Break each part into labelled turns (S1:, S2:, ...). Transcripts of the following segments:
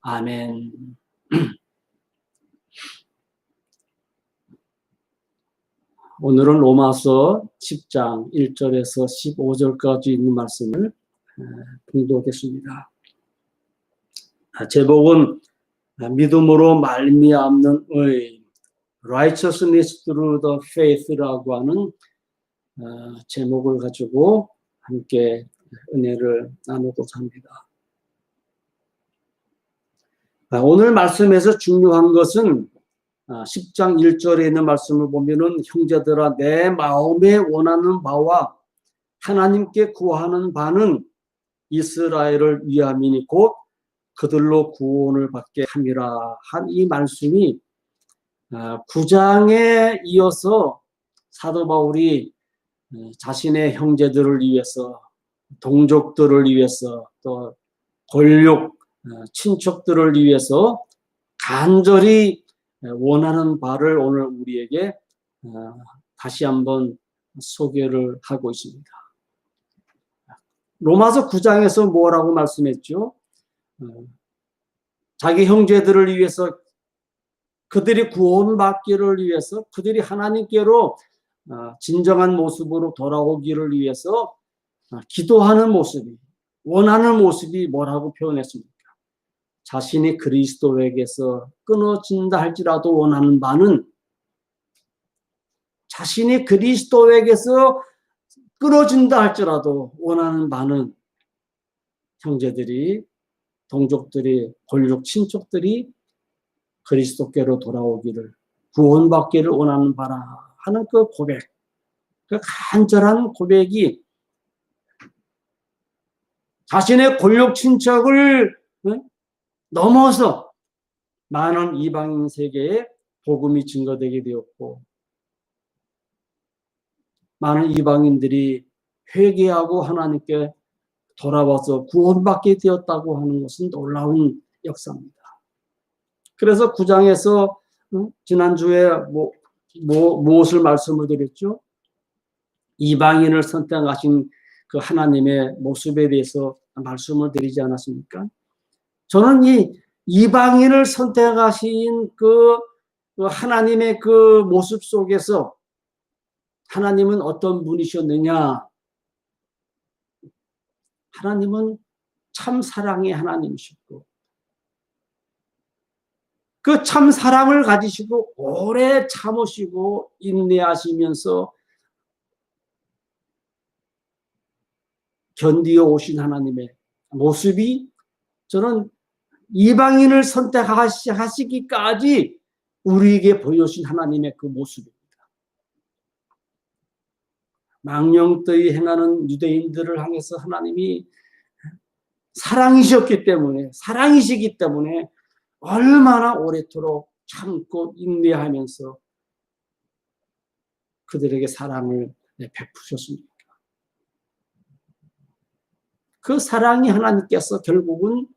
S1: 아멘. 오늘은 로마서 10장 1절에서 15절까지 있는 말씀을 봉독하겠습니다. 제목은 믿음으로 말미암는 의, Righteousness through the faith라고 하는 제목을 가지고 함께 은혜를 나누고자 합니다. 오늘 말씀에서 중요한 것은 10장 1절에 있는 말씀을 보면은 형제들아 내 마음에 원하는 바와 하나님께 구하는 바는 이스라엘을 위함이니 곧 그들로 구원을 받게 함이라 한 이 말씀이 9장에 이어서 사도 바울이 자신의 형제들을 위해서 동족들을 위해서 또 권력 친척들을 위해서 간절히 원하는 바를 오늘 우리에게 다시 한번 소개를 하고 있습니다. 로마서 9장에서 뭐라고 말씀했죠? 자기 형제들을 위해서 그들이 구원받기를 위해서 그들이 하나님께로 진정한 모습으로 돌아오기를 위해서 기도하는 모습이 원하는 모습이 뭐라고 표현했습니까? 자신이 그리스도에게서 끊어진다 할지라도 원하는 바는 자신이 그리스도에게서 끊어진다 할지라도 원하는 바는 형제들이 동족들이 권력 친척들이 그리스도께로 돌아오기를 구원받기를 원하는 바라 하는 그 고백, 그 간절한 고백이 자신의 권력 친척을 넘어서 많은 이방인 세계에 복음이 증거되게 되었고 많은 이방인들이 회개하고 하나님께 돌아와서 구원받게 되었다고 하는 것은 놀라운 역사입니다. 그래서 9장에서 지난주에 무엇을 말씀을 드렸죠? 이방인을 선택하신 그 하나님의 모습에 대해서 말씀을 드리지 않았습니까? 저는 이 이방인을 선택하신 그 하나님의 그 모습 속에서 하나님은 어떤 분이셨느냐? 하나님은 참 사랑의 하나님이셨고 그 참 사랑을 가지시고 오래 참으시고 인내하시면서 견디어 오신 하나님의 모습이 저는 이방인을 선택하시기까지 우리에게 보여주신 하나님의 그 모습입니다. 망령되이 행하는 유대인들을 향해서 하나님이 사랑이시기 때문에 얼마나 오래도록 참고 인내하면서 그들에게 사랑을 베푸셨습니까? 그 사랑이 하나님께서 결국은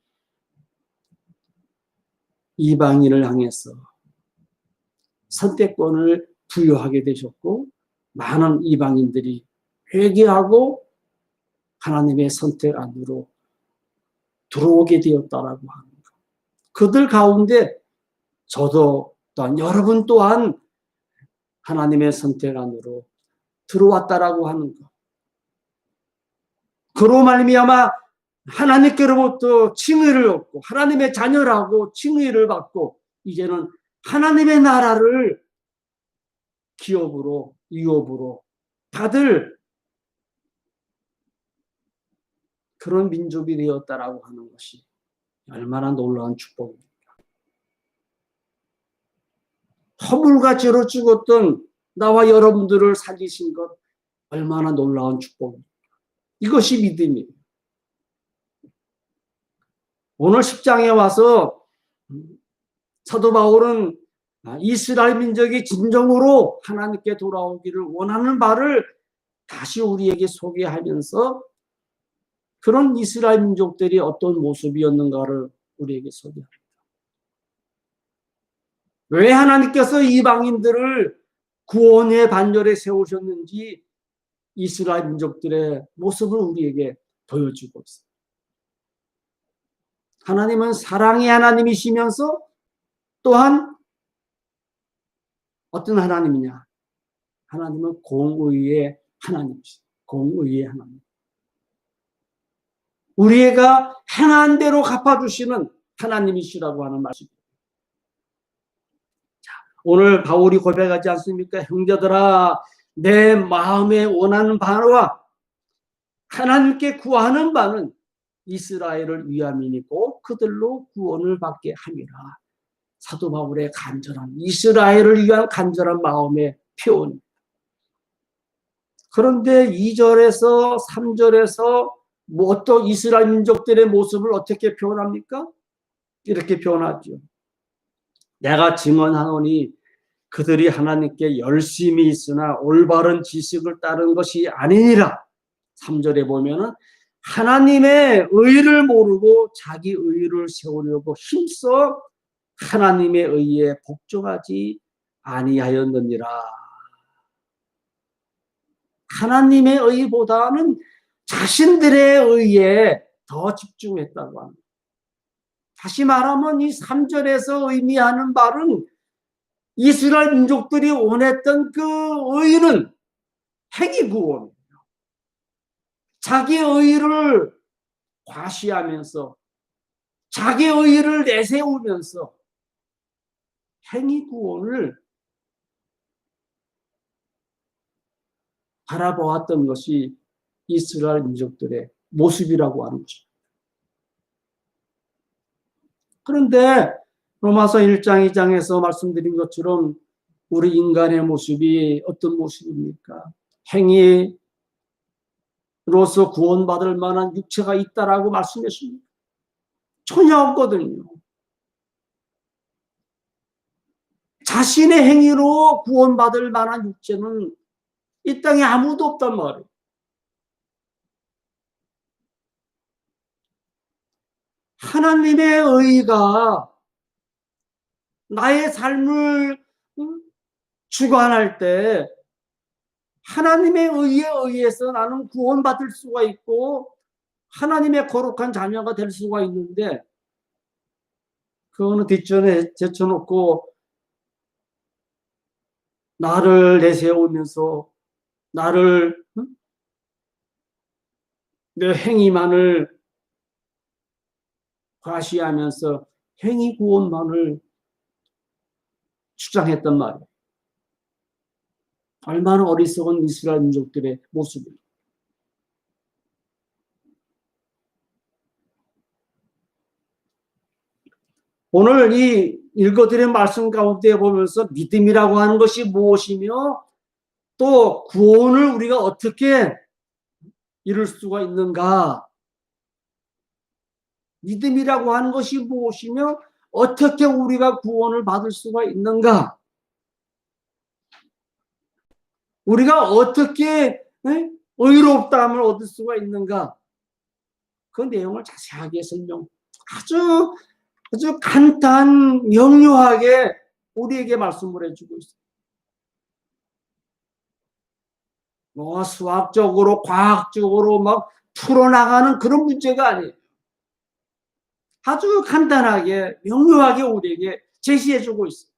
S1: 이방인을 향해서 선택권을 부여하게 되셨고 많은 이방인들이 회개하고 하나님의 선택 안으로 들어오게 되었다라고 하는 것. 그들 가운데 저도 또한 여러분 또한 하나님의 선택 안으로 들어왔다라고 하는 것. 그로 말미암아 하나님께로부터 칭의를 얻고 하나님의 자녀라고 칭의를 받고 이제는 하나님의 나라를 기업으로 유업으로 받을 그런 민족이 되었다라고 하는 것이 얼마나 놀라운 축복입니까? 허물과죄로 죽었던 나와 여러분들을 살리신 것 얼마나 놀라운 축복입니까? 이것이 믿음이에요. 오늘 10장에 와서 사도 바울은 이스라엘 민족이 진정으로 하나님께 돌아오기를 원하는 바를 다시 우리에게 소개하면서 그런 이스라엘 민족들이 어떤 모습이었는가를 우리에게 소개합니다. 왜 하나님께서 이방인들을 구원의 반열에 세우셨는지 이스라엘 민족들의 모습을 우리에게 보여주고 있습니다. 하나님은 사랑의 하나님이시면서 또한 어떤 하나님이냐? 하나님은 공의의 하나님이시죠. 공의의 하나님. 우리가 행한 대로 갚아주시는 하나님이시라고 하는 말씀입니다. 오늘 바울이 고백하지 않습니까? 형제들아, 내 마음에 원하는 바와 하나님께 구하는 바는 이스라엘을 위함이니고 그들로 구원을 받게 함이라. 사도 바울의 간절한, 이스라엘을 위한 간절한 마음의 표현. 그런데 2절에서 3절에서 또 이스라엘 민족들의 모습을 어떻게 표현합니까? 이렇게 표현하죠. 내가 증언하노니 그들이 하나님께 열심히 있으나 올바른 지식을 따른 것이 아니니라. 3절에 보면은 하나님의 의를 모르고 자기 의를 세우려고 힘써 하나님의 의에 복종하지 아니하였느니라. 하나님의 의보다는 자신들의 의에 더 집중했다고 합니다. 다시 말하면 이 3절에서 의미하는 바는 이스라엘 민족들이 원했던 그 의는 행위 구원이에요. 자기 의를 과시하면서 자기 의를 내세우면서 행위 구원을 바라보았던 것이 이스라엘 민족들의 모습이라고 하는 것입니다. 그런데 로마서 1장 2장에서 말씀드린 것처럼 우리 인간의 모습이 어떤 모습입니까? 행위로서 구원받을 만한 육체가 있다라고 말씀했습니다. 전혀 없거든요. 자신의 행위로 구원받을 만한 육체는 이 땅에 아무도 없단 말이에요. 하나님의 의가 나의 삶을 주관할 때 하나님의 의에 의해서 나는 구원받을 수가 있고 하나님의 거룩한 자녀가 될 수가 있는데 그거는 뒷전에 제쳐놓고 나를 내세우면서 나를 내 행위만을 과시하면서 행위 구원만을 주장했단 말이에요. 얼마나 어리석은 이스라엘 민족들의 모습이에요. 오늘 이 읽어드린 말씀 가운데 보면서 믿음이라고 하는 것이 무엇이며 또 구원을 우리가 어떻게 이룰 수가 있는가? 믿음이라고 하는 것이 무엇이며 어떻게 우리가 구원을 받을 수가 있는가? 우리가 어떻게 의롭다함을 얻을 수가 있는가? 그 내용을 자세하게 아주 간단 명료하게 우리에게 말씀을 해주고 있어요. 뭐 수학적으로 과학적으로 막 풀어나가는 그런 문제가 아니에요. 아주 간단하게 명료하게 우리에게 제시해주고 있어요.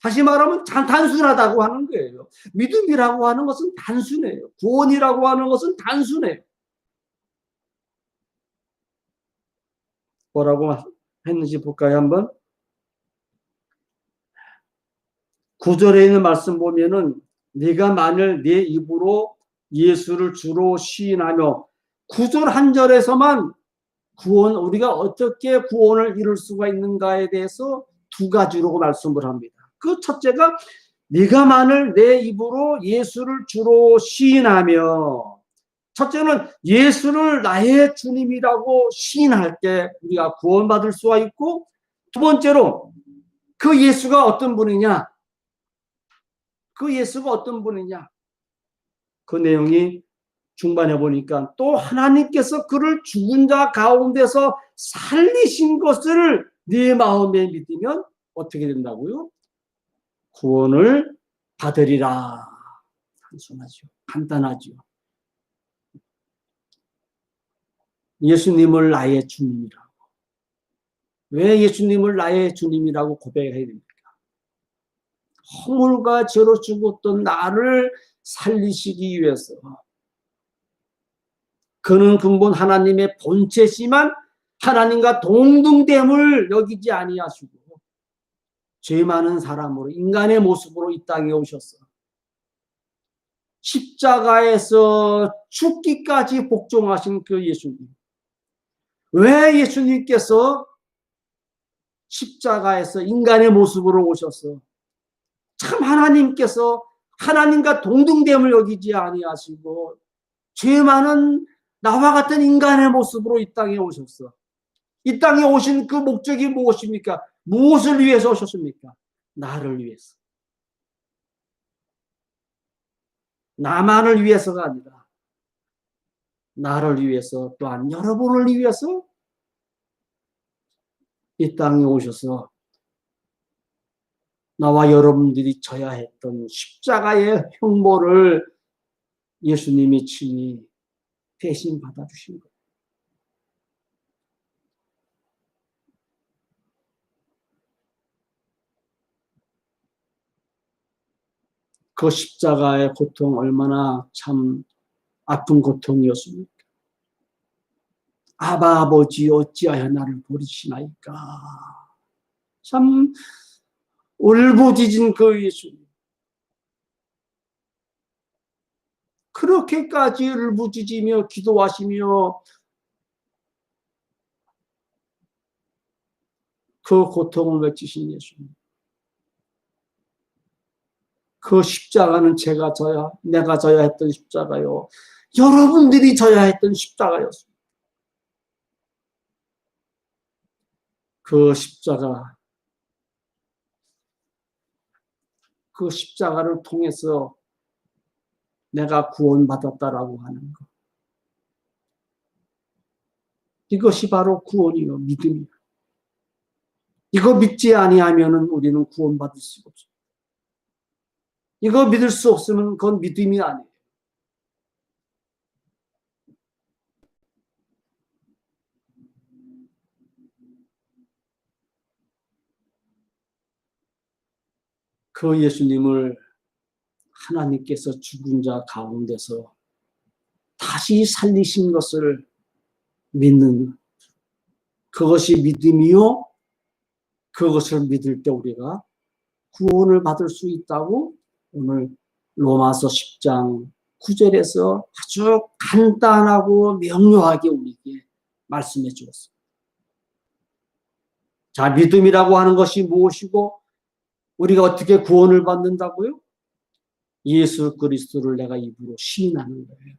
S1: 다시 말하면 단순하다고 하는 거예요. 믿음이라고 하는 것은 단순해요. 구원이라고 하는 것은 단순해요. 뭐라고 했는지 볼까요? 한번 9절에 있는 말씀 보면은 네가 만일 네 입으로 예수를 주로 시인하며 9절 한 절에서만 우리가 어떻게 구원을 이룰 수가 있는가에 대해서 두 가지로 말씀을 합니다. 그 첫째가 네가 만일 내 입으로 예수를 주로 시인하며, 첫째는 예수를 나의 주님이라고 시인할 때 우리가 구원받을 수가 있고, 두 번째로 그 예수가 어떤 분이냐, 그 예수가 어떤 분이냐, 그 내용이 중반에 보니까 또 하나님께서 그를 죽은 자 가운데서 살리신 것을 네 마음에 믿으면 어떻게 된다고요? 구원을 받으리라. 단순하죠. 간단하죠. 예수님을 나의 주님이라고. 왜 예수님을 나의 주님이라고 고백해야 됩니까? 허물과 죄로 죽었던 나를 살리시기 위해서. 그는 근본 하나님의 본체지만 하나님과 동등됨을 여기지 아니하시고 죄 많은 사람으로 인간의 모습으로 이 땅에 오셨어. 십자가에서 죽기까지 복종하신 그 예수님. 왜 예수님께서 십자가에서 인간의 모습으로 오셨어? 참 하나님께서 하나님과 동등됨을 여기지 아니하시고 죄 많은 나와 같은 인간의 모습으로 이 땅에 오셨어. 이 땅에 오신 그 목적이 무엇입니까? 무엇을 위해서 오셨습니까? 나를 위해서. 나만을 위해서가 아니라 나를 위해서 또한 여러분을 위해서 이 땅에 오셔서 나와 여러분들이 져야 했던 십자가의 형벌을 예수님이 친히 대신 받아주신 거예요. 그 십자가의 고통 얼마나 참 아픈 고통이었습니까? 아바 아버지 어찌하여 나를 버리시나이까. 참 울부짖은 그 예수님. 그렇게까지 울부짖으며 기도하시며 그 고통을 외치신 예수님. 그 십자가는 내가 져야 했던 십자가요. 여러분들이 져야 했던 십자가였습니다. 그 십자가를 통해서 내가 구원받았다라고 하는 것. 이것이 바로 구원이요, 믿음이요. 이거 믿지 아니하면은 우리는 구원받을 수가 없어요. 이거 믿을 수 없으면 그건 믿음이 아니에요. 그 예수님을 하나님께서 죽은 자 가운데서 다시 살리신 것을 믿는 그것이 믿음이요. 그것을 믿을 때 우리가 구원을 받을 수 있다고 오늘 로마서 10장 9절에서 아주 간단하고 명료하게 우리에게 말씀해 주었습니다. 자, 믿음이라고 하는 것이 무엇이고 우리가 어떻게 구원을 받는다고요? 예수 그리스도를 내가 입으로 시인하는 거예요.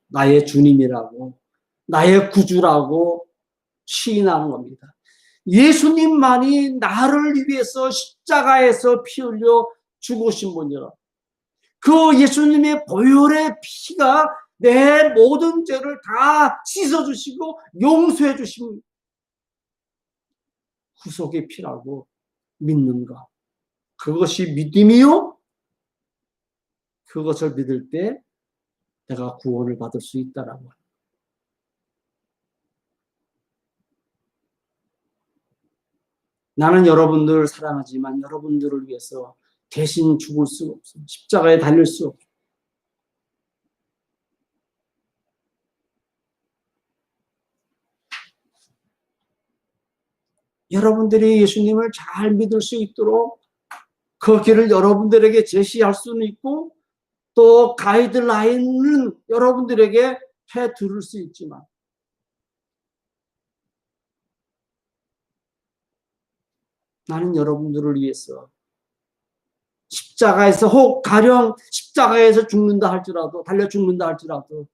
S1: 나의 주님이라고, 나의 구주라고 시인하는 겁니다. 예수님만이 나를 위해서 십자가에서 피 흘려 죽으신 분이라. 그 예수님의 보혈의 피가 내 모든 죄를 다 씻어주시고 용서해 주신 구속의 피라고 믿는가. 그것이 믿음이요. 그것을 믿을 때 내가 구원을 받을 수 있다라고 합니다. 나는 여러분들을 사랑하지만 여러분들을 위해서 대신 죽을 수 없어요. 십자가에 달릴 수 없어요. 여러분들이 예수님을 잘 믿을 수 있도록 그 길을 여러분들에게 제시할 수는 있고 또 가이드라인은 여러분들에게 해 들을 수 있지만 나는 여러분들을 위해서 십자가에서 혹 가령 십자가에서 죽는다 할지라도 달려 죽는다 할지라도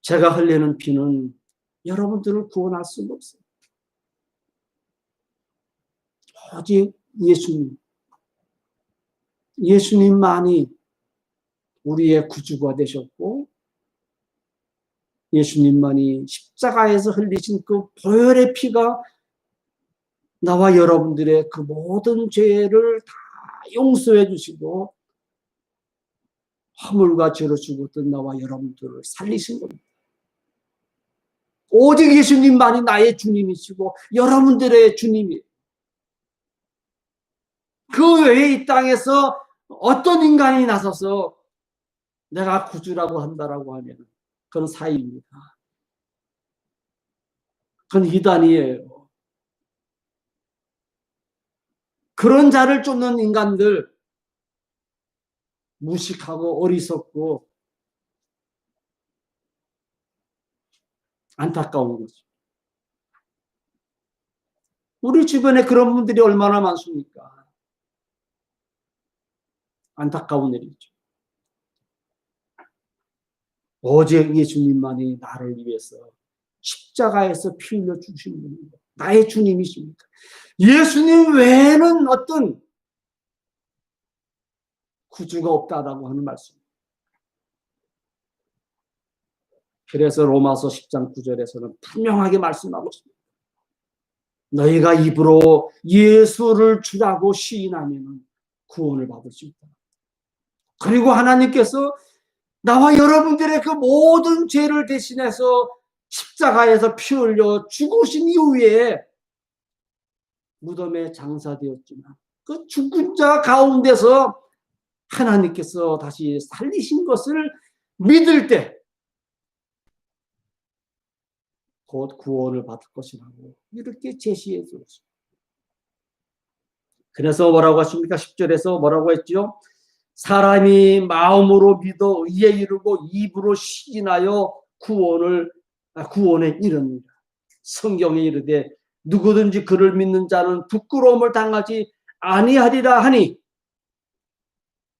S1: 제가 흘리는 피는 여러분들을 구원할 수가 없어요. 오직 예수님만이 우리의 구주가 되셨고 예수님만이 십자가에서 흘리신 그 보혈의 피가 나와 여러분들의 그 모든 죄를 다 용서해 주시고 허물과 죄로 죽었던 나와 여러분들을 살리신 겁니다. 오직 예수님만이 나의 주님이시고 여러분들의 주님이에요. 그 외에 이 땅에서 어떤 인간이 나서서 내가 구주라고 한다라고 하면 그건 사입니다. 그건 이단이에요. 그런 자를 쫓는 인간들 무식하고 어리석고 안타까운 거죠. 우리 주변에 그런 분들이 얼마나 많습니까? 안타까운 일이죠. 오직 예수님만이 나를 위해서 십자가에서 피 흘려 주신 분입니다. 나의 주님이십니다. 예수님 외에는 어떤 구주가 없다라고 하는 말씀입니다. 그래서 로마서 10장 9절에서는 분명하게 말씀하고 있습니다. 너희가 입으로 예수를 주라고 시인하면 구원을 받을 수 있다. 그리고 하나님께서 나와 여러분들의 그 모든 죄를 대신해서 십자가에서 피 흘려 죽으신 이후에 무덤에 장사되었지만 그 죽은 자 가운데서 하나님께서 다시 살리신 것을 믿을 때 곧 구원을 받을 것이라고 이렇게 제시해 주었습니다. 그래서 뭐라고 하십니까? 10절에서 뭐라고 했죠? 사람이 마음으로 믿어 의에 이르고 입으로 시인하여 구원에 이릅니다. 성경에 이르되 누구든지 그를 믿는 자는 부끄러움을 당하지 아니하리라 하니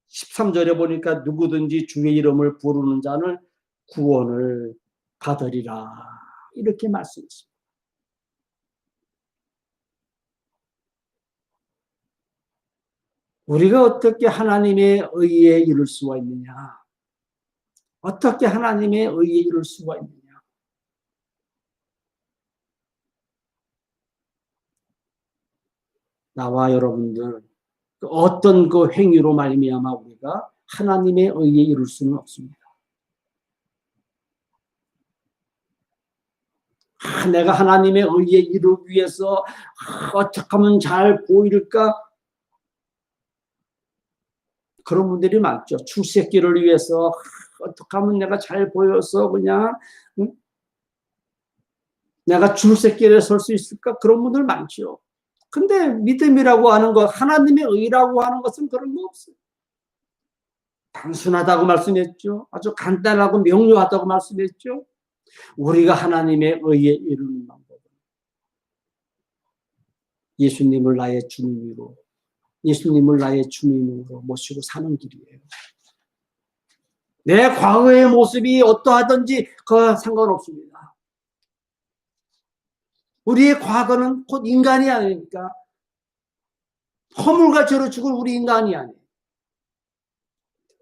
S1: 13절에 보니까 누구든지 주의 이름을 부르는 자는 구원을 받으리라 이렇게 말씀했습니다. 우리가 어떻게 하나님의 의에 이를 수가 있느냐? 어떻게 하나님의 의에 이를 수가 있느냐? 나와 여러분들 어떤 그 행위로 말미암아 우리가 하나님의 의에 이룰 수는 없습니다. 내가 하나님의 의에 이르기 위해서 어떻게 하면 잘 보일까? 그런 분들이 많죠. 출세길을 위해서 어떻게 하면 내가 잘 보여서 그냥 내가 출세길에 설 수 있을까? 그런 분들 많죠. 근데 믿음이라고 하는 것, 하나님의 의라고 하는 것은 그런 거 없어요. 단순하다고 말씀했죠. 아주 간단하고 명료하다고 말씀했죠. 우리가 하나님의 의에 이르는 방법은 예수님을 나의 주님으로, 예수님을 나의 주님으로 모시고 사는 길이에요. 내 과거의 모습이 어떠하든지 그와 상관없습니다. 우리의 과거는 곧 인간이 아니니까 허물과 죄로 죽은 우리 인간이 아니에요.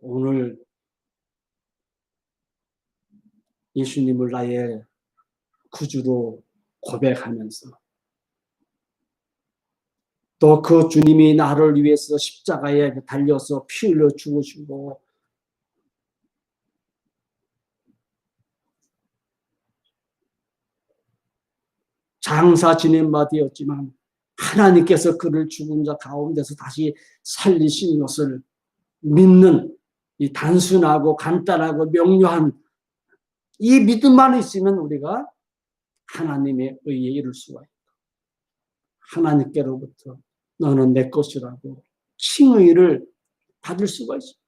S1: 오늘 예수님을 나의 구주로 고백하면서 또 그 주님이 나를 위해서 십자가에 달려서 피 흘려 죽으시고 장사 지낸 바 되었지만 하나님께서 그를 죽은 자 가운데서 다시 살리신 것을 믿는 이 단순하고 간단하고 명료한 이 믿음만 있으면 우리가 하나님의 의에 이를 수가 있다. 하나님께로부터 너는 내 것이라고 칭의를 받을 수가 있습니다.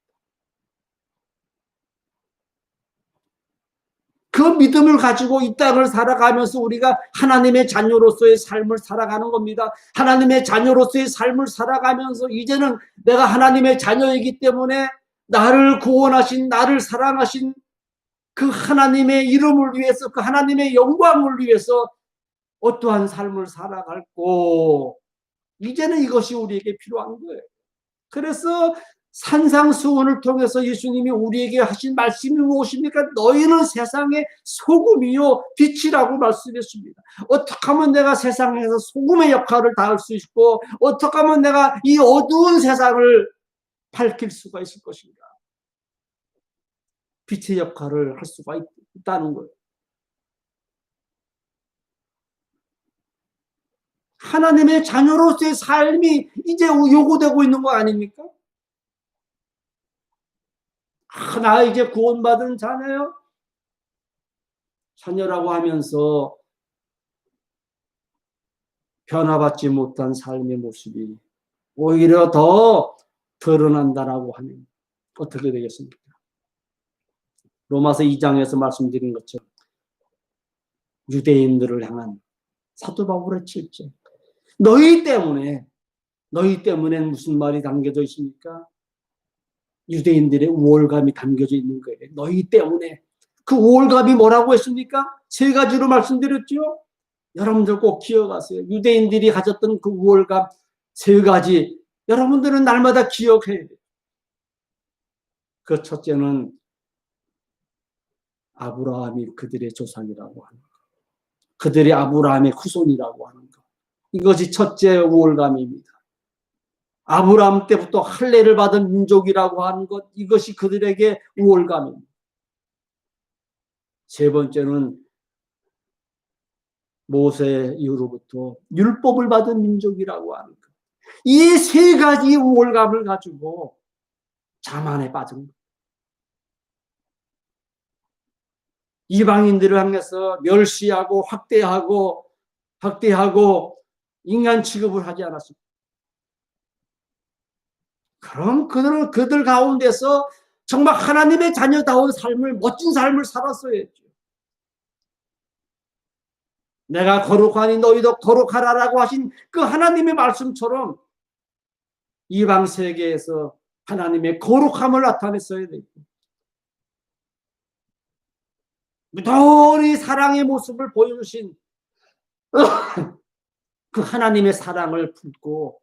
S1: 그 믿음을 가지고 이 땅을 살아가면서 우리가 하나님의 자녀로서의 삶을 살아가는 겁니다. 하나님의 자녀로서의 삶을 살아가면서 이제는 내가 하나님의 자녀이기 때문에 나를 구원하신, 나를 사랑하신 그 하나님의 이름을 위해서, 그 하나님의 영광을 위해서 어떠한 삶을 살아갈고 이제는 이것이 우리에게 필요한 거예요. 그래서 산상수훈을 통해서 예수님이 우리에게 하신 말씀이 무엇입니까? 너희는 세상의 소금이요 빛이라고 말씀했습니다. 어떻게 하면 내가 세상에서 소금의 역할을 다할 수 있고 어떻게 하면 내가 이 어두운 세상을 밝힐 수가 있을 것인가? 빛의 역할을 할 수가 있다는 거예요. 하나님의 자녀로서의 삶이 이제 요구되고 있는 거 아닙니까? 나 이제 구원받은 자녀요? 자녀라고 하면서 변화받지 못한 삶의 모습이 오히려 더 드러난다라고 하면 어떻게 되겠습니까? 로마서 2장에서 말씀드린 것처럼 유대인들을 향한 사도 바울의 7절. 너희 때문에 무슨 말이 담겨져 있습니까? 유대인들의 우월감이 담겨져 있는 거예요. 너희 때문에. 그 우월감이 뭐라고 했습니까? 세 가지로 말씀드렸죠. 여러분들 꼭 기억하세요. 유대인들이 가졌던 그 우월감 세 가지. 여러분들은 날마다 기억해야 돼요. 그 첫째는 아브라함이 그들의 조상이라고 하는 것. 그들이 아브라함의 후손이라고 하는 것. 이것이 첫째 우월감입니다. 아브라함 때부터 할례를 받은 민족이라고 하는 것. 이것이 그들에게 우월감입니다. 세 번째는 모세 이후로부터 율법을 받은 민족이라고 하는 것. 이 세 가지 우월감을 가지고 자만에 빠진 것. 이방인들을 향해서 멸시하고 학대하고 인간 취급을 하지 않았습니다. 그럼 그들 가운데서 정말 하나님의 자녀다운 삶을, 멋진 삶을 살았어야 했죠. 내가 거룩하니 너희도 거룩하라라고 하신 그 하나님의 말씀처럼 이방 세계에서 하나님의 거룩함을 나타냈어야 되고, 무던히 사랑의 모습을 보여주신 그 하나님의 사랑을 품고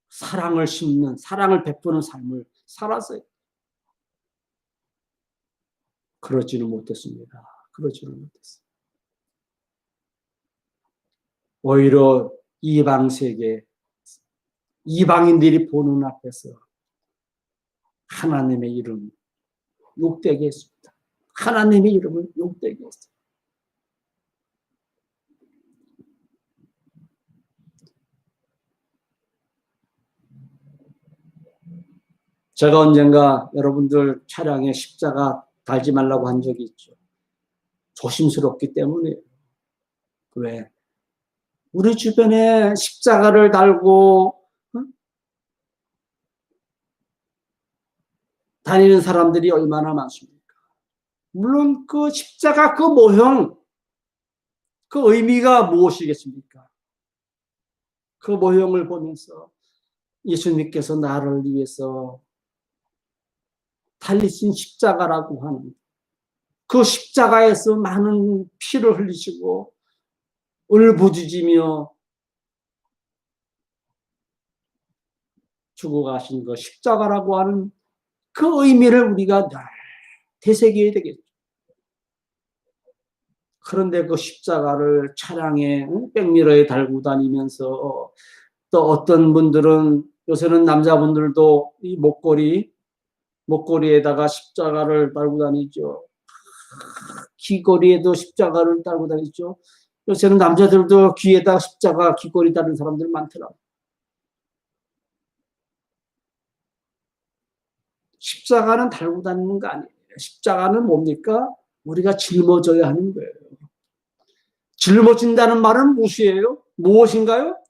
S1: 사랑을 심는, 사랑을 베푸는 삶을 살았어요. 그러지는 못했습니다. 오히려 이방 세계, 이방인들이 보는 앞에서 하나님의 이름 욕되게 했습니다. 하나님의 이름을 욕되게 했습니다. 제가 언젠가 여러분들 차량에 십자가 달지 말라고 한 적이 있죠. 조심스럽기 때문에. 왜? 우리 주변에 십자가를 달고 다니는 사람들이 얼마나 많습니까? 물론 그 십자가 그 모형, 그 의미가 무엇이겠습니까? 그 모형을 보면서 예수님께서 나를 위해서 달리신 십자가라고 하는 그 십자가에서 많은 피를 흘리시고 울부짖으며 죽어가신 그 십자가라고 하는 그 의미를 우리가 늘 되새겨야 되겠죠. 그런데 그 십자가를 차량에 백미러에 달고 다니면서 또 어떤 분들은 요새는 남자분들도 이 목걸이에다가 십자가를 달고 다니죠. 귀걸이에도 십자가를 달고 다니죠. 요새는 남자들도 귀에다 십자가 귀걸이 다는 사람들 많더라고요. 십자가는 달고 다니는 거 아니에요. 십자가는 뭡니까? 우리가 짊어져야 하는 거예요. 짊어진다는 말은 무엇이에요? 무엇인가요?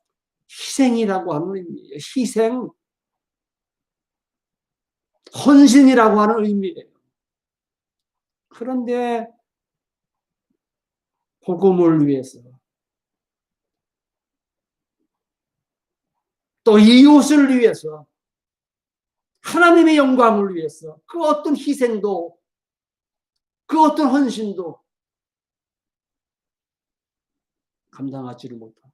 S1: 희생이라고 하는 의미예요. 희생, 헌신이라고 하는 의미예요. 그런데 복음을 위해서 또 이웃을 위해서 하나님의 영광을 위해서 그 어떤 희생도 그 어떤 헌신도 감당하지를 못한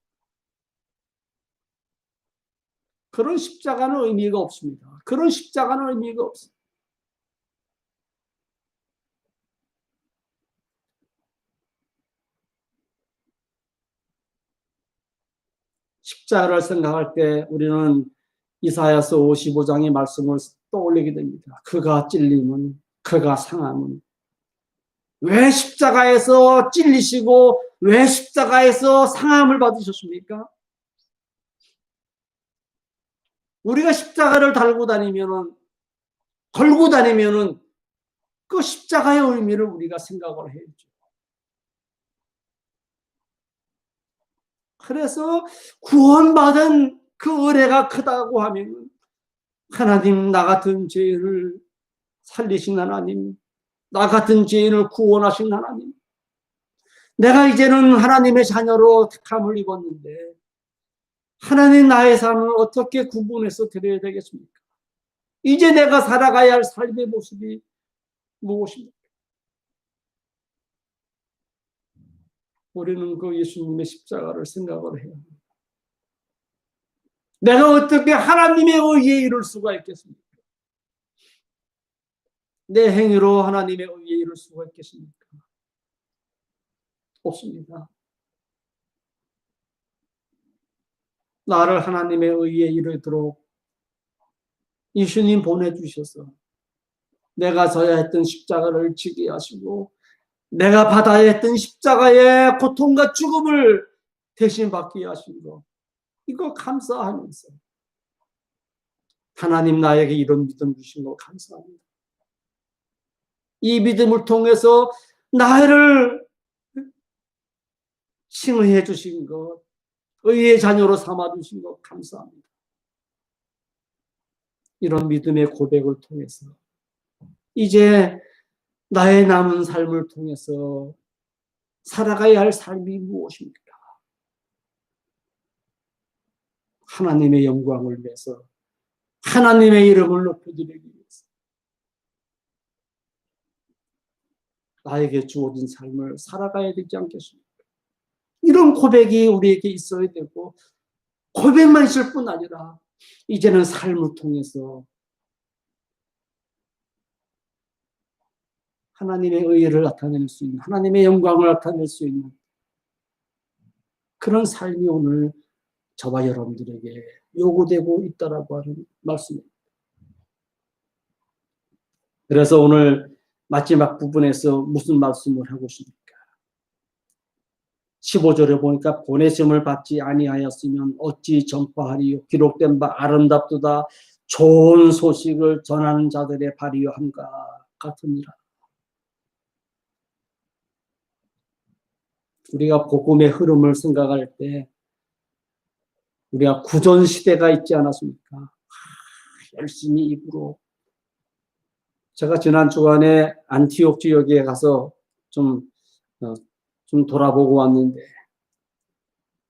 S1: 그런 십자가는 의미가 없습니다. 그런 십자가는 의미가 없습니다. 십자가를 생각할 때 우리는 이사야서 55장의 말씀을 떠올리게 됩니다. 그가 찔림은, 그가 상함은 왜 십자가에서 찔리시고 왜 십자가에서 상함을 받으셨습니까? 우리가 십자가를 걸고 다니면은 그 십자가의 의미를 우리가 생각을 해야죠. 그래서 구원받은 그 은혜가 크다고 하면 하나님, 나 같은 죄인을 살리신 하나님, 나 같은 죄인을 구원하신 하나님, 내가 이제는 하나님의 자녀로 택함을 입었는데 하나님, 나의 삶을 어떻게 구분해서 드려야 되겠습니까? 이제 내가 살아가야 할 삶의 모습이 무엇입니까? 우리는 그 예수님의 십자가를 생각을 해야 합니다. 내가 어떻게 하나님의 의에 이룰 수가 있겠습니까? 내 행위로 하나님의 의에 이룰 수가 있겠습니까? 없습니다. 나를 하나님의 의에 이르도록 예수님 보내주셔서 내가 져야 했던 십자가를 지게 하시고 내가 받아야 했던 십자가의 고통과 죽음을 대신 받게 하신 거, 이거 감사하면서 하나님, 나에게 이런 믿음 주신 거 감사합니다. 이 믿음을 통해서 나를 칭의해 주신 것, 의의 자녀로 삼아 주신 것 감사합니다. 이런 믿음의 고백을 통해서 이제 나의 남은 삶을 통해서 살아가야 할 삶이 무엇입니까? 하나님의 영광을 위해서, 하나님의 이름을 높여드리기 위해서 나에게 주어진 삶을 살아가야 되지 않겠습니까? 이런 고백이 우리에게 있어야 되고, 고백만 있을 뿐 아니라 이제는 삶을 통해서 하나님의 의를 나타낼 수 있는, 하나님의 영광을 나타낼 수 있는 그런 삶이 오늘 저와 여러분들에게 요구되고 있다라고 하는 말씀입니다. 그래서 오늘 마지막 부분에서 무슨 말씀을 하고 있습니까? 15절에 보니까 보내심을 받지 아니하였으면 어찌 전파하리요? 기록된 바 아름답도다 좋은 소식을 전하는 자들의 발휘함과 같으니라. 우리가 복음의 흐름을 생각할 때 우리가 구전 시대가 있지 않았습니까? 열심히 입으로. 제가 지난 주간에 안티옥 지역에 가서 좀 돌아보고 왔는데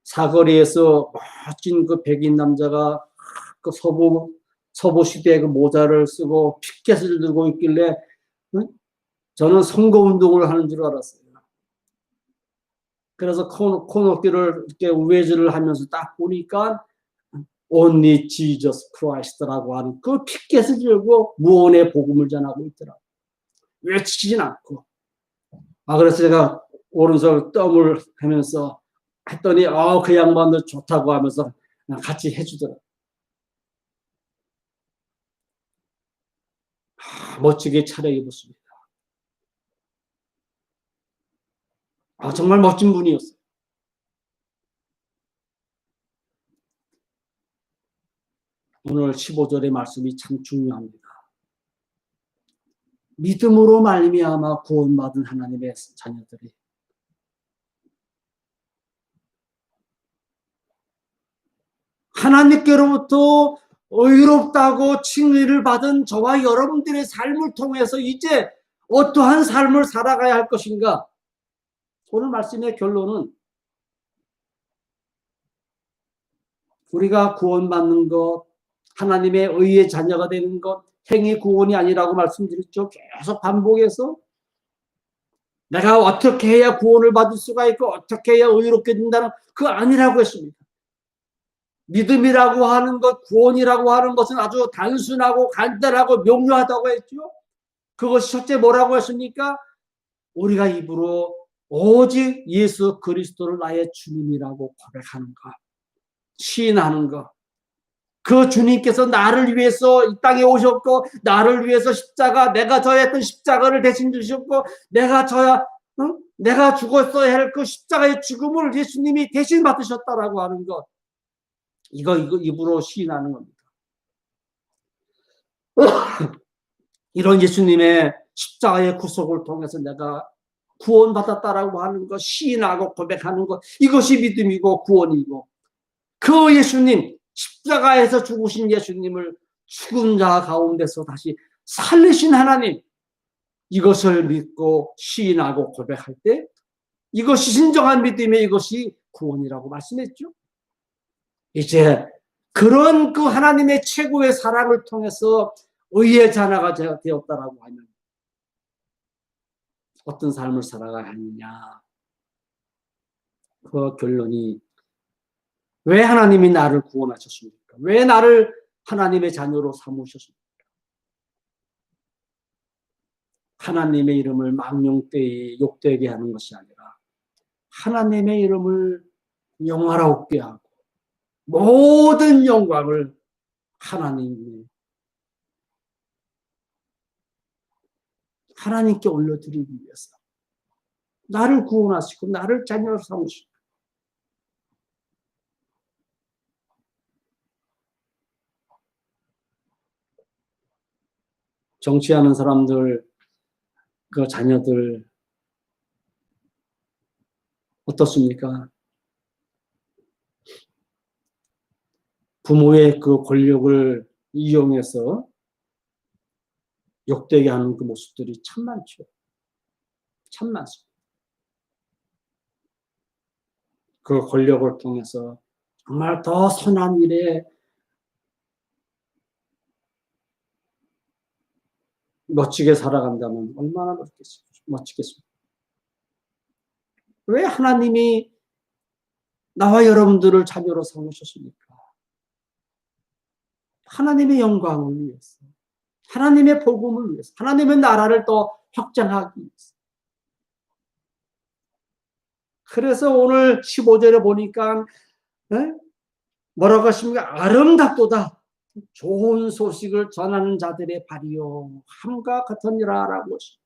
S1: 사거리에서 멋진 그 백인 남자가 그 서부 시대의 그 모자를 쓰고 피켓을 들고 있길래 저는 선거운동을 하는 줄 알았어요. 그래서 코너길을 이렇게 우회전을 하면서 딱 보니까 Only Jesus Christ라고 하는 그 피켓을 들고 무언의 복음을 전하고 있더라고요. 외치진 않고. 그래서 제가 오른손을 덤을 하면서 했더니 그 양반도 좋다고 하면서 같이 해주더라고요. 멋지게 차려입었습니다. 정말 멋진 분이었어요. 오늘 15절의 말씀이 참 중요합니다. 믿음으로 말미암아 구원받은 하나님의 자녀들이 하나님께로부터 의롭다고 칭의를 받은 저와 여러분들의 삶을 통해서 이제 어떠한 삶을 살아가야 할 것인가? 오늘 말씀의 결론은 우리가 구원받는 것, 하나님의 의의 자녀가 되는 것, 행위 구원이 아니라고 말씀드렸죠. 계속 반복해서 내가 어떻게 해야 구원을 받을 수가 있고 어떻게 해야 의롭게 된다는 그거 아니라고 했습니다. 믿음이라고 하는 것, 구원이라고 하는 것은 아주 단순하고 간단하고 명료하다고 했죠. 그것이 첫째 뭐라고 했습니까? 우리가 입으로 오직 예수 그리스도를 나의 주님이라고 고백하는 것, 시인하는 것. 그 주님께서 나를 위해서 이 땅에 오셨고 나를 위해서 내가 져야 했던 십자가를 대신 주셨고 내가 내가 죽었어야 할 그 십자가의 죽음을 예수님이 대신 받으셨다라고 하는 것. 이거 입으로 시인하는 겁니다. 이런 예수님의 십자가의 구속을 통해서 내가 구원받았다라고 하는 것, 시인하고 고백하는 것, 이것이 믿음이고 구원이고, 그 예수님, 십자가에서 죽으신 예수님을 죽은 자 가운데서 다시 살리신 하나님, 이것을 믿고 시인하고 고백할 때 이것이 진정한 믿음의 이것이 구원이라고 말씀했죠. 이제 그런 그 하나님의 최고의 사랑을 통해서 의의 자녀가 되었다라고 하면 어떤 삶을 살아가야 하느냐. 그 결론이 왜 하나님이 나를 구원하셨습니까? 왜 나를 하나님의 자녀로 삼으셨습니까? 하나님의 이름을 망령되이 욕되게 하는 것이 아니라 하나님의 이름을 영화롭게 하고 모든 영광을 하나님께 올려드리기 위해서 나를 구원하시고 나를 자녀로 삼으시고, 정치하는 사람들, 그 자녀들 어떻습니까? 부모의 그 권력을 이용해서 욕되게 하는 그 모습들이 참 많죠. 참 많습니다. 그 권력을 통해서 정말 더 선한 일에 멋지게 살아간다면 얼마나 멋지겠습니까? 왜 하나님이 나와 여러분들을 자녀로 삼으셨습니까? 하나님의 영광을 위해서, 하나님의 복음을 위해서, 하나님의 나라를 더 확장하기 위해서. 그래서 오늘 15절에 보니까 뭐라고 하십니까? 아름답도다. 좋은 소식을 전하는 자들의 발이요 함과 같으니라 라고 하십니다.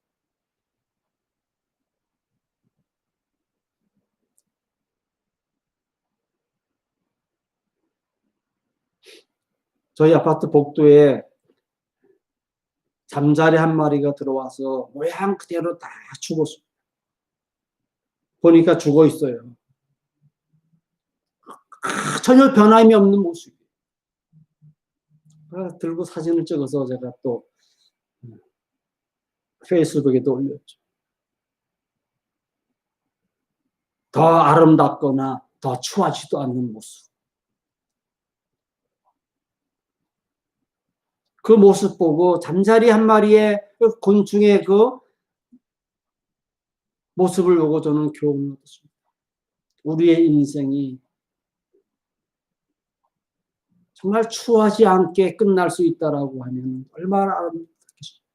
S1: 저희 아파트 복도에 잠자리 한 마리가 들어와서 모양 그대로 다 죽었어요. 보니까 죽어 있어요. 전혀 변함이 없는 모습이에요. 들고 사진을 찍어서 제가 또 페이스북에도 올렸죠. 더 아름답거나 더 추하지도 않는 모습. 그 모습 보고 잠자리 한 마리의 곤충의 그 모습을 보고 저는 교훈을 얻었습니다. 우리의 인생이 정말 추하지 않게 끝날 수 있다라고 하면 얼마나 아름답겠습니까?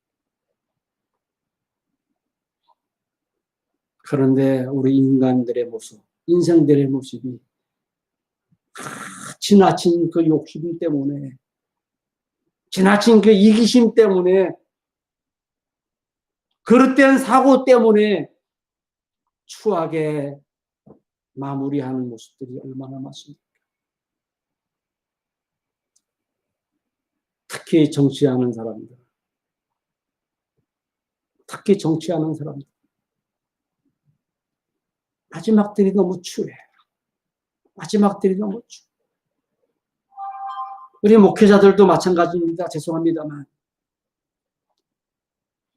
S1: 그런데 우리 인간들의 모습, 인생들의 모습이 지나친 그 욕심 때문에, 지나친 그 이기심 때문에, 그릇된 사고 때문에 추하게 마무리하는 모습들이 얼마나 많습니까? 특히 정치하는 사람들. 마지막들이 너무 추해. 마지막들이 너무 추해. 우리 목회자들도 마찬가지입니다. 죄송합니다만.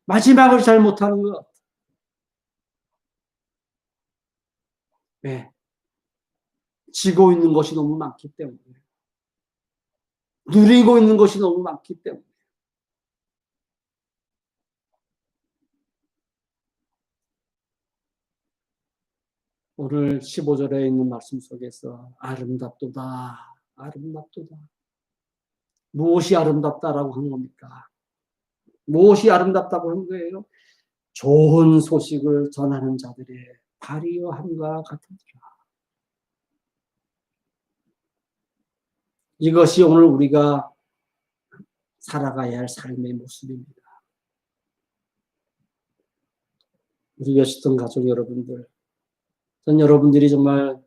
S1: 마지막을 잘 못하는 것. 왜? 지고 있는 것이 너무 많기 때문에. 누리고 있는 것이 너무 많기 때문에. 오늘 15절에 있는 말씀 속에서 아름답도다. 아름답도다. 무엇이 아름답다라고 한 겁니까? 무엇이 아름답다고 한 거예요? 좋은 소식을 전하는 자들의 발이여 함과 같으리라. 이것이 오늘 우리가 살아가야 할 삶의 모습입니다. 우리 여시던 가족 여러분들, 전 여러분들이 정말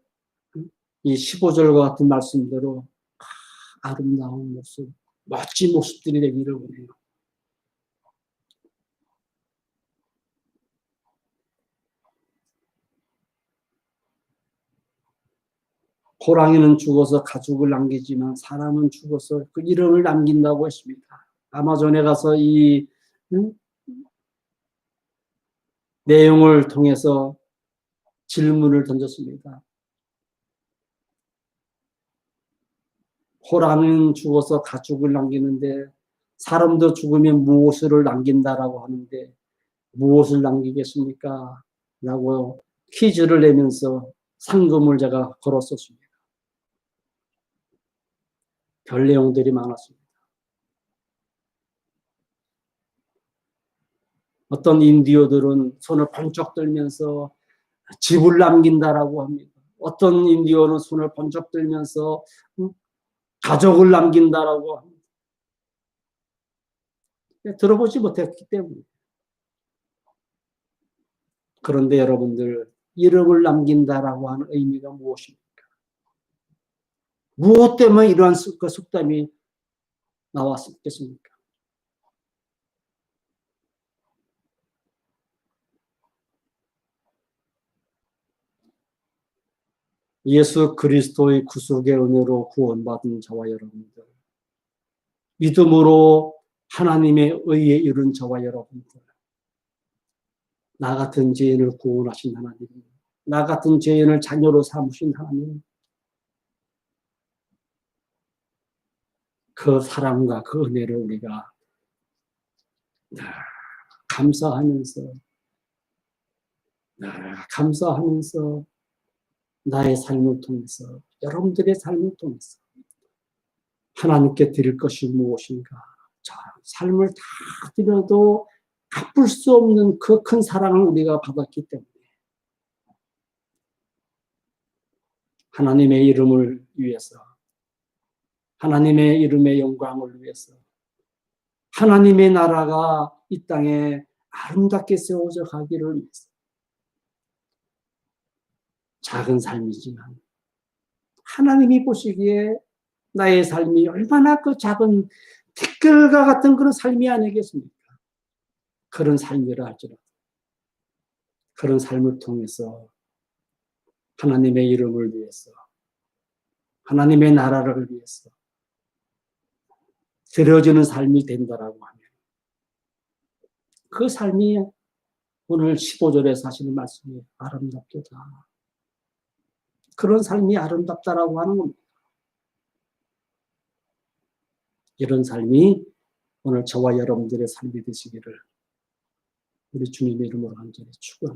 S1: 이 15절과 같은 말씀대로 아름다운 모습, 멋진 모습들이 되기를 원해요. 호랑이는 죽어서 가죽을 남기지만 사람은 죽어서 그 이름을 남긴다고 했습니다. 아마존에 가서 이 내용을 통해서 질문을 던졌습니다. 호랑이는 죽어서 가죽을 남기는데 사람도 죽으면 무엇을 남긴다라고 하는데 무엇을 남기겠습니까? 라고 퀴즈를 내면서 상금을 제가 걸었었습니다. 별 내용들이 많았습니다. 어떤 인디오들은 손을 번쩍 들면서 집을 남긴다라고 합니다. 어떤 인디오는 손을 번쩍 들면서 가족을 남긴다라고 합니다. 들어보지 못했기 때문에. 그런데 여러분들, 이름을 남긴다라고 하는 의미가 무엇입니까? 무엇 때문에 이러한 속담이 나왔겠습니까? 예수 그리스도의 구속의 은혜로 구원받은 저와 여러분들, 믿음으로 하나님의 의에 이른 저와 여러분들, 나 같은 죄인을 구원하신 하나님, 나 같은 죄인을 자녀로 삼으신 하나님, 그 사랑과 그 은혜를 우리가 감사하면서 나의 삶을 통해서, 여러분들의 삶을 통해서 하나님께 드릴 것이 무엇인가? 자, 삶을 다 드려도 갚을 수 없는 그 큰 사랑을 우리가 받았기 때문에 하나님의 이름을 위해서, 하나님의 이름의 영광을 위해서, 하나님의 나라가 이 땅에 아름답게 세워져 가기를 위해서 작은 삶이지만 하나님이 보시기에 나의 삶이 얼마나 그 작은 티끌과 같은 그런 삶이 아니겠습니까? 그런 삶이라 할지라도 그런 삶을 통해서 하나님의 이름을 위해서, 하나님의 나라를 위해서 드려지는 삶이 된다라고 하면 그 삶이 오늘 15절에서 하시는 말씀이 아름답도다. 그런 삶이 아름답다라고 하는 겁니다. 이런 삶이 오늘 저와 여러분들의 삶이 되시기를 우리 주님의 이름으로 간절히 축원합니다.